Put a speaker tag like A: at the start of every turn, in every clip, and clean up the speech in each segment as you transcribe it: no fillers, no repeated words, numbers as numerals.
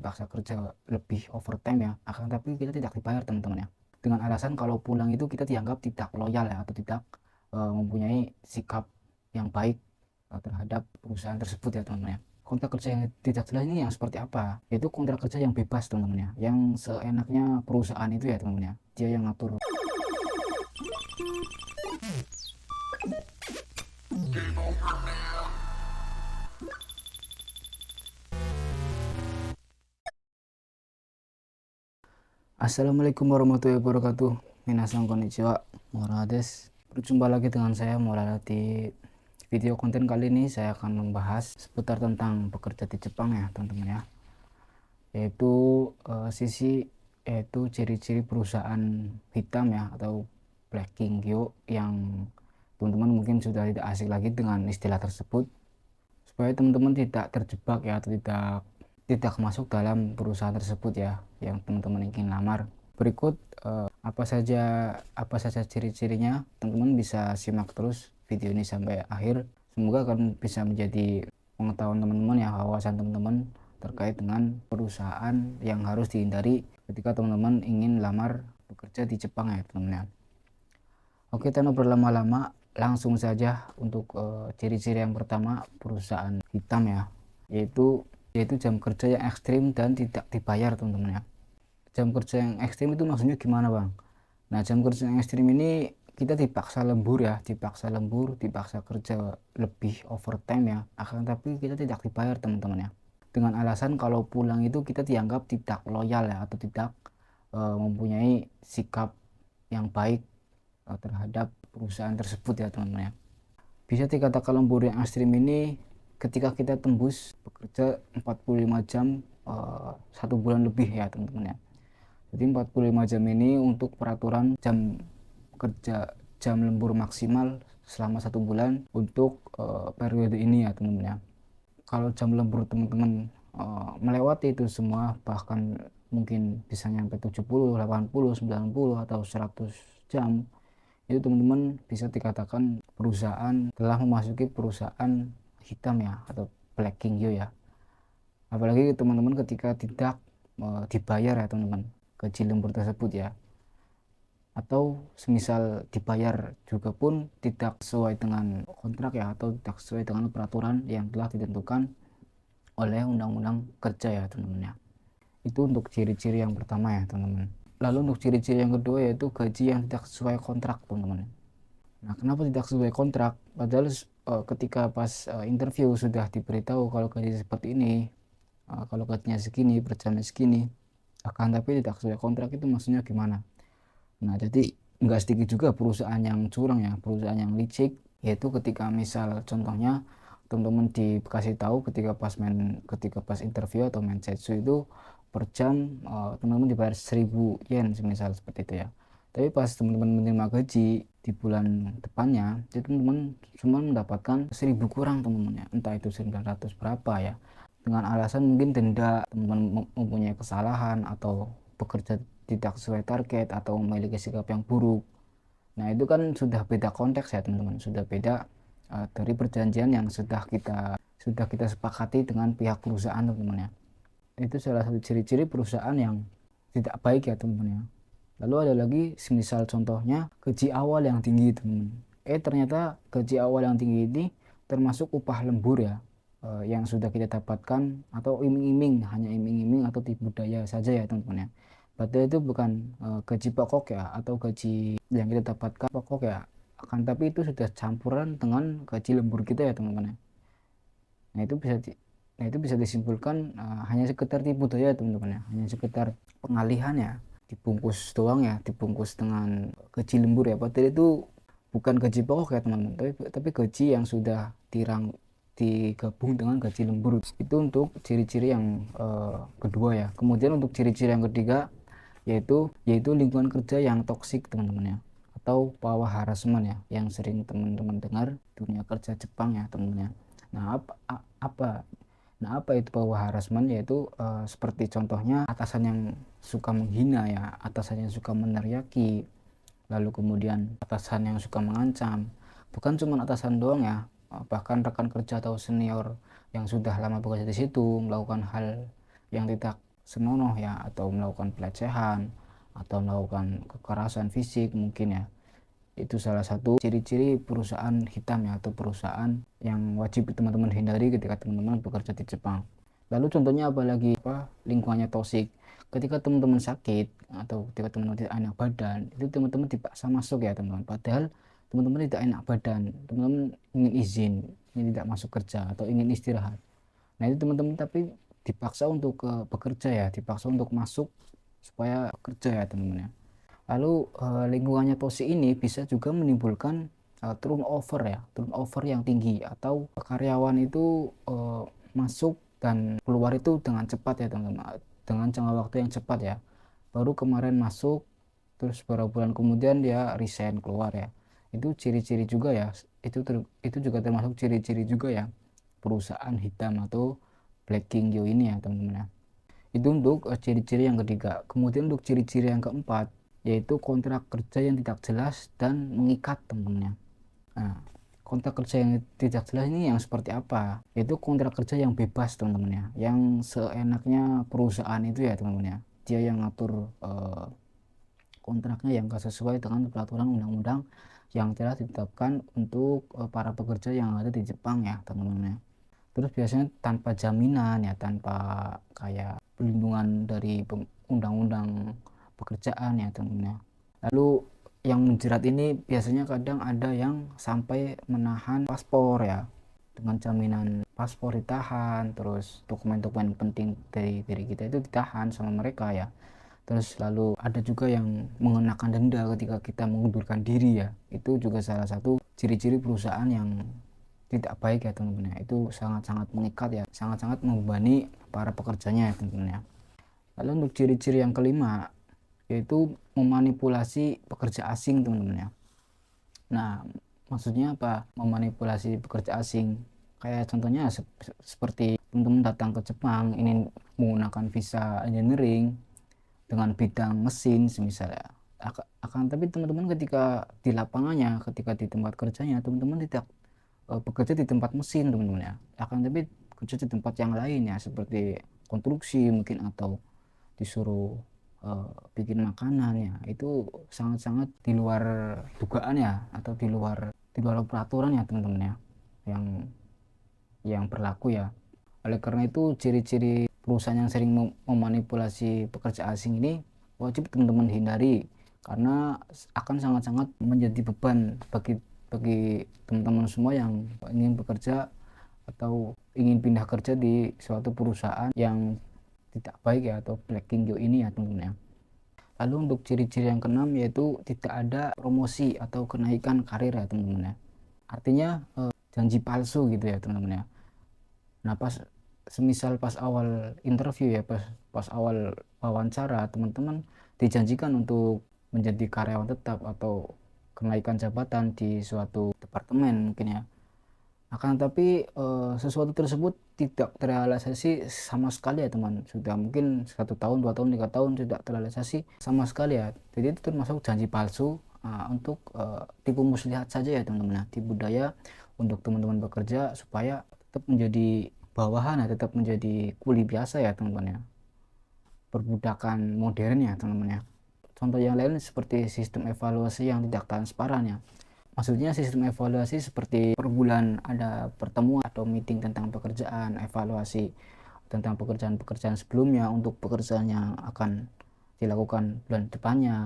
A: paksa kerja lebih overtime ya, akan tapi kita tidak dibayar teman-teman ya. Dengan alasan kalau pulang itu kita dianggap tidak loyal ya, atau tidak mempunyai sikap yang baik terhadap perusahaan tersebut ya teman-teman ya. Kontrak kerja yang tidak jelas ini yang seperti apa? Yaitu kontrak kerja yang bebas teman-teman ya, yang seenaknya perusahaan itu ya teman-teman ya. Dia yang ngatur. Assalamualaikum warahmatullahi wabarakatuh. Minasan konnichiwa. Mora des. Berjumpa lagi dengan saya Mora. Di video konten kali ini saya akan membahas seputar tentang bekerja di Jepang ya teman-teman ya. Yaitu yaitu ciri-ciri perusahaan hitam ya, atau Black Kingyo, yang teman-teman mungkin sudah tidak asing lagi dengan istilah tersebut, supaya teman-teman tidak terjebak ya, atau tidak masuk dalam perusahaan tersebut ya yang teman-teman ingin lamar. Berikut apa saja ciri-cirinya. Teman-teman bisa simak terus video ini sampai akhir. Semoga akan bisa menjadi pengetahuan teman-teman ya, wawasan teman-teman terkait dengan perusahaan yang harus dihindari ketika teman-teman ingin lamar bekerja di Jepang ya teman-teman. Oke, tanpa berlama-lama langsung saja untuk ciri-ciri yang pertama perusahaan hitam ya, yaitu jam kerja yang ekstrim dan tidak dibayar teman-teman ya. Jam kerja yang ekstrim itu maksudnya gimana bang? Nah, jam kerja yang ekstrim ini kita dipaksa lembur ya, dipaksa kerja lebih overtime ya, akan tapi kita tidak dibayar teman-teman ya, dengan alasan kalau pulang itu kita dianggap tidak loyal ya, atau tidak mempunyai sikap yang baik terhadap perusahaan tersebut ya teman-teman ya. Bisa dikatakan lembur yang ekstrim ini ketika kita tembus bekerja 45 jam 1 bulan lebih ya teman-teman ya. Jadi 45 jam ini untuk peraturan jam lembur maksimal selama 1 bulan untuk periode ini ya teman-teman ya. Kalau jam lembur teman-teman melewati itu semua, bahkan mungkin bisa nyampe 70, 80, 90 atau 100 jam, itu teman-teman bisa dikatakan perusahaan telah memasuki perusahaan hitam ya, atau Black Kingyo ya. Apalagi teman-teman ketika tidak dibayar ya teman-teman gaji lembur tersebut ya, atau semisal dibayar juga pun tidak sesuai dengan kontrak ya, atau tidak sesuai dengan peraturan yang telah ditentukan oleh undang-undang kerja ya teman-teman ya. Itu untuk ciri-ciri yang pertama ya teman-teman. Lalu untuk ciri-ciri yang kedua yaitu gaji yang tidak sesuai kontrak teman-teman. Nah, kenapa tidak sesuai kontrak? Padahal ketika pas interview sudah diberitahu kalau gaji seperti ini, kalau gajinya segini, per jamnya segini, akan tapi tidak sesuai kontrak. Itu maksudnya gimana? Nah, jadi nggak sedikit juga perusahaan yang curang ya, perusahaan yang licik, yaitu ketika misal contohnya teman-teman dikasih tahu ketika pas interview atau mensetsu itu per jam teman-teman dibayar 1000 yen misal seperti itu ya. Tapi pas teman-teman menerima gaji di bulan depannya, itu teman-teman cuma mendapatkan 1000 kurang teman-teman ya, entah itu 900 berapa ya, dengan alasan mungkin denda, teman-teman mempunyai kesalahan atau bekerja tidak sesuai target atau memiliki sikap yang buruk. Nah, itu kan sudah beda konteks ya teman-teman, sudah beda dari perjanjian yang sudah kita sepakati dengan pihak perusahaan teman-teman ya. Itu salah satu ciri-ciri perusahaan yang tidak baik ya teman-teman ya. Lalu ada lagi semisal contohnya gaji awal yang tinggi teman-teman. Ternyata gaji awal yang tinggi ini termasuk upah lembur ya, yang sudah kita dapatkan, atau iming-iming, hanya iming-iming atau tipu daya saja ya teman-teman ya. Padahal itu bukan gaji pokok ya, atau gaji yang kita dapatkan pokok ya, akan tapi itu sudah campuran dengan gaji lembur kita ya teman-teman ya. Nah, itu bisa disimpulkan hanya sekedar tipu daya teman-teman ya, hanya sekedar pengalihan ya, dibungkus doang ya, dibungkus dengan gaji lembur ya, padahal itu bukan gaji pokok ya teman-teman, tapi gaji yang sudah digabung dengan gaji lembur. Itu untuk ciri-ciri yang kedua ya. Kemudian untuk ciri-ciri yang ketiga yaitu lingkungan kerja yang toksik teman-teman ya, atau power harassment ya, yang sering teman-teman dengar dunia kerja Jepang ya teman-teman ya. Nah, apa itu power harassment? Yaitu seperti contohnya atasan yang suka menghina ya, atasan yang suka meneriaki, lalu kemudian atasan yang suka mengancam. Bukan cuma atasan doang ya, bahkan rekan kerja atau senior yang sudah lama bekerja di situ melakukan hal yang tidak senonoh ya, atau melakukan pelecehan atau melakukan kekerasan fisik mungkin ya. Itu salah satu ciri-ciri perusahaan hitam ya, atau perusahaan yang wajib teman-teman hindari ketika teman-teman bekerja di Jepang. Lalu contohnya apalagi lingkungannya toksik. Ketika teman-teman sakit atau ketika teman-teman tidak enak badan, itu teman-teman dipaksa masuk ya teman-teman. Padahal teman-teman tidak enak badan, teman-teman ingin izin, ingin tidak masuk kerja atau ingin istirahat. Nah itu teman-teman tapi dipaksa untuk bekerja ya, dipaksa untuk masuk supaya kerja ya teman-teman ya. Lalu lingkungannya toksik ini bisa juga menimbulkan turnover ya, turnover yang tinggi, atau karyawan itu masuk dan keluar itu dengan cepat ya teman-teman, dengan jangka waktu yang cepat ya. Baru kemarin masuk, terus beberapa bulan kemudian dia resign keluar ya. Itu ciri-ciri juga ya, itu juga termasuk ciri-ciri juga ya perusahaan hitam atau Blacking Gyo ini ya teman-teman ya. Itu untuk ciri-ciri yang ketiga. Kemudian untuk ciri-ciri yang keempat, yaitu kontrak kerja yang tidak jelas dan mengikat teman-teman. Nah, kontrak kerja yang tidak jelas ini yang seperti apa? Yaitu kontrak kerja yang bebas teman-teman ya, yang seenaknya perusahaan itu ya teman-teman ya. Dia yang ngatur kontraknya yang gak sesuai dengan peraturan undang-undang yang telah ditetapkan untuk para pekerja yang ada di Jepang ya teman-teman ya. Terus biasanya tanpa jaminan ya, tanpa kayak perlindungan dari undang-undang pekerjaan ya teman-teman ya. Lalu yang menjerat ini biasanya kadang ada yang sampai menahan paspor ya, dengan jaminan paspor ditahan, terus dokumen-dokumen penting dari diri kita itu ditahan sama mereka ya. Terus lalu ada juga yang mengenakan denda ketika kita mengundurkan diri ya. Itu juga salah satu ciri-ciri perusahaan yang tidak baik ya teman-teman ya. Itu sangat-sangat mengikat ya, sangat-sangat membebani para pekerjanya ya teman-teman ya. Lalu untuk ciri-ciri yang kelima, yaitu memanipulasi pekerja asing teman-teman ya. Nah, maksudnya apa? Memanipulasi pekerja asing. Kayak contohnya seperti teman-teman datang ke Jepang ini menggunakan visa engineering dengan bidang mesin misalnya. Akan tapi teman-teman ketika di lapangannya, ketika di tempat kerjanya, teman-teman tidak bekerja di tempat mesin teman-teman ya. Akan tapi kerja di tempat yang lain ya, seperti konstruksi mungkin, atau disuruh bikin makanan ya. Itu sangat-sangat di luar dugaan ya, atau di luar peraturan ya teman-teman ya, yang berlaku ya. Oleh karena itu ciri-ciri perusahaan yang sering memanipulasi pekerja asing ini wajib teman-teman hindari, karena akan sangat-sangat menjadi beban bagi teman-teman semua yang ingin bekerja atau ingin pindah kerja di suatu perusahaan yang tidak baik ya, atau Blacking Gyo ini ya teman-teman ya. Lalu untuk ciri-ciri yang keenam, yaitu tidak ada promosi atau kenaikan karir ya teman-teman ya. Artinya janji palsu gitu ya teman-teman ya. Nah semisal pas awal interview ya, pas awal wawancara, teman-teman dijanjikan untuk menjadi karyawan tetap atau kenaikan jabatan di suatu departemen mungkin ya. Akan tapi sesuatu tersebut tidak terrealisasi sama sekali ya teman. Sudah mungkin 1 tahun, 2 tahun, 3 tahun tidak terrealisasi sama sekali ya. Jadi itu termasuk janji palsu untuk tipu muslihat saja ya teman-teman. Tipu daya untuk teman-teman bekerja supaya tetap menjadi bawahan ya, tetap menjadi kuli biasa ya teman-teman ya. Perbudakan modern ya teman-teman ya. Contoh yang lain seperti sistem evaluasi yang tidak transparan ya. Maksudnya sistem evaluasi seperti per bulan ada pertemuan atau meeting tentang pekerjaan, evaluasi tentang pekerjaan-pekerjaan sebelumnya untuk pekerjaan yang akan dilakukan bulan depannya.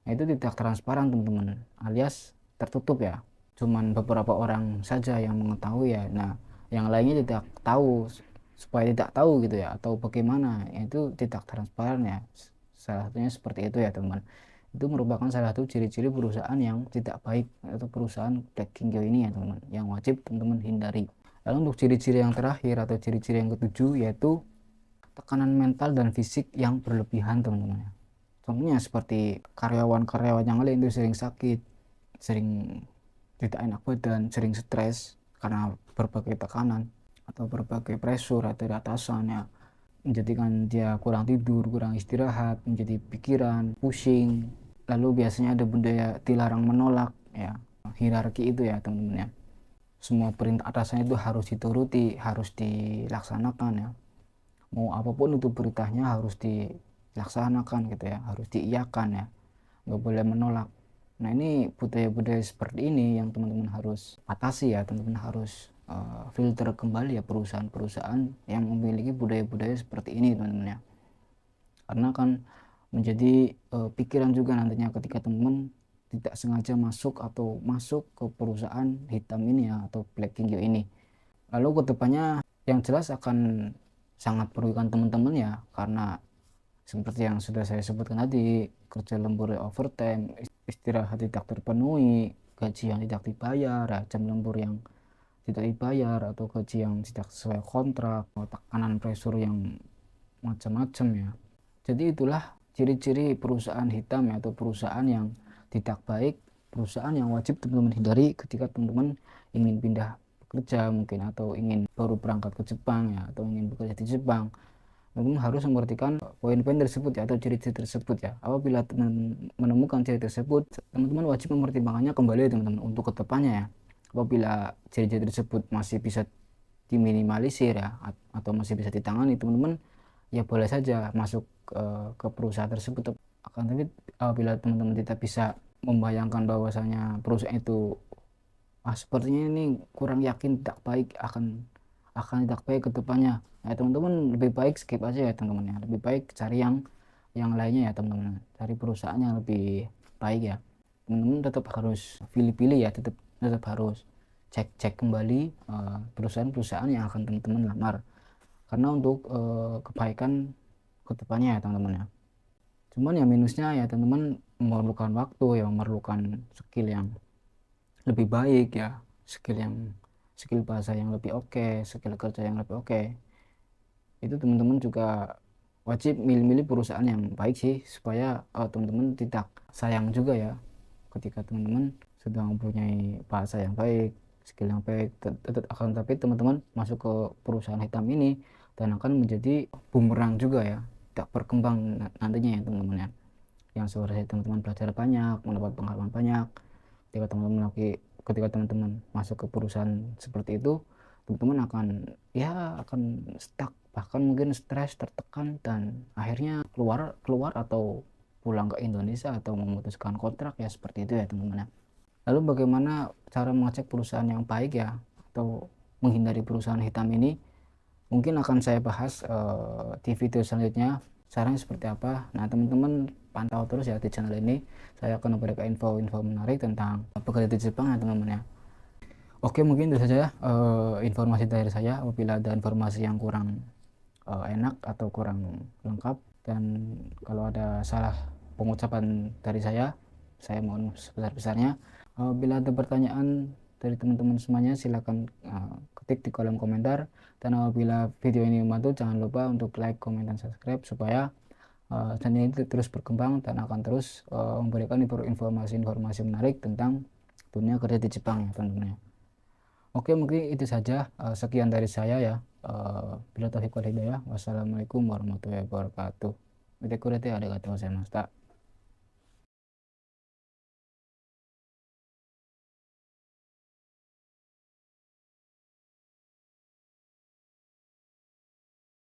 A: Nah, itu tidak transparan teman-teman, alias tertutup ya. Cuman beberapa orang saja yang mengetahui ya. Nah, yang lainnya tidak tahu, supaya tidak tahu gitu ya, atau bagaimana, itu tidak transparan ya. Salah satunya seperti itu ya teman. Itu merupakan salah satu ciri-ciri perusahaan yang tidak baik, atau perusahaan Blacking Gyo ini ya teman, yang wajib teman-teman hindari. Lalu untuk ciri-ciri yang terakhir atau ciri-ciri yang ketujuh, yaitu tekanan mental dan fisik yang berlebihan teman-teman. Contohnya seperti karyawan-karyawan yang lain itu sering sakit, sering tidak enak badan, sering stres karena berbagai tekanan atau berbagai pressure dari atasan ya, menjadikan dia kurang tidur, kurang istirahat, menjadi pikiran, pusing. Lalu biasanya ada budaya dilarang menolak ya, hierarki itu ya teman-teman ya. Semua perintah atasannya itu harus dituruti, harus dilaksanakan ya. mau apapun itu beritanya harus dilaksanakan gitu ya, harus diiyakan ya, nggak boleh menolak. Nah ini budaya-budaya seperti ini yang teman-teman harus atasi ya, teman-teman harus filter kembali ya perusahaan-perusahaan yang memiliki budaya-budaya seperti ini teman-teman ya. Karena kan menjadi pikiran juga nantinya ketika teman-teman tidak sengaja masuk ke perusahaan hitam ini ya, atau Black King ini. Lalu kedepannya yang jelas akan sangat merugikan teman-teman ya, karena seperti yang sudah saya sebutkan tadi, kerja lembur overtime, istirahat tidak terpenuhi, gaji yang tidak dibayar, ya, jam lembur yang tidak dibayar, atau gaji yang tidak sesuai kontrak, atau tekanan pressure yang macam-macam ya. Jadi itulah ciri-ciri perusahaan hitam ya, atau perusahaan yang tidak baik, perusahaan yang wajib teman-teman hindari ketika teman-teman ingin pindah bekerja mungkin, atau ingin baru berangkat ke Jepang ya, atau ingin bekerja di Jepang. Teman-teman harus memperhatikan poin-poin tersebut ya, atau ciri-ciri tersebut ya. Apabila teman menemukan ciri tersebut, teman-teman wajib mempertimbangkannya kembali teman-teman untuk kedepannya ya. Apabila ciri-ciri tersebut masih bisa diminimalisir ya, atau masih bisa ditangani, teman-teman ya boleh saja masuk ke perusahaan tersebut. Akan tapi apabila teman-teman tidak bisa membayangkan bahwasanya perusahaan itu sepertinya ini kurang yakin, tidak baik, akan tidak baik ke depannya, ya teman-teman lebih baik skip aja ya teman-teman ya, lebih baik cari yang lainnya ya teman-teman, cari perusahaan yang lebih baik ya. Teman-teman tetap harus pilih-pilih ya, tetap harus cek kembali perusahaan-perusahaan yang akan teman-teman lamar, karena untuk kebaikan kedepannya ya teman-teman ya. Cuman ya minusnya ya teman-teman memerlukan waktu ya, memerlukan skill yang lebih baik ya, skill bahasa yang lebih oke, skill kerja yang lebih oke. Itu teman-teman juga wajib milih-milih perusahaan yang baik sih, supaya teman-teman tidak sayang juga ya ketika teman-teman sudah mempunyai bahasa yang baik, skill yang baik, tetap akan tapi teman-teman masuk ke perusahaan hitam ini, dan akan menjadi bumerang juga ya, tidak berkembang nantinya ya teman-teman ya. Yang seharusnya teman-teman belajar banyak, mendapat pengalaman banyak, ketika teman-teman masuk ke perusahaan seperti itu, teman-teman akan stuck, bahkan mungkin stres, tertekan, dan akhirnya keluar atau pulang ke Indonesia, atau memutuskan kontrak ya, seperti itu ya teman-teman ya. Lalu bagaimana cara mengecek perusahaan yang baik ya, atau menghindari perusahaan hitam ini, mungkin akan saya bahas di video selanjutnya caranya seperti apa. Nah teman-teman pantau terus ya di channel ini, saya akan memberikan info-info menarik tentang bekerja di Jepang ya teman-teman ya. Oke, mungkin itu saja informasi dari saya. Apabila ada informasi yang kurang enak atau kurang lengkap, dan kalau ada salah pengucapan dari saya mohon sebesar-besarnya. Bila ada pertanyaan dari teman-teman semuanya, silakan ketik di kolom komentar. Dan apabila video ini membantu, jangan lupa untuk like, komen, dan subscribe, supaya channel ini terus berkembang dan akan terus memberikan informasi-informasi menarik tentang dunia kerja di Jepang ya teman-teman. Oke, mungkin itu saja, sekian dari saya ya. Bila taufiq wal hidayah, wassalamualaikum warahmatullahi wabarakatuh. Mite kurete arigatou gozaimashita.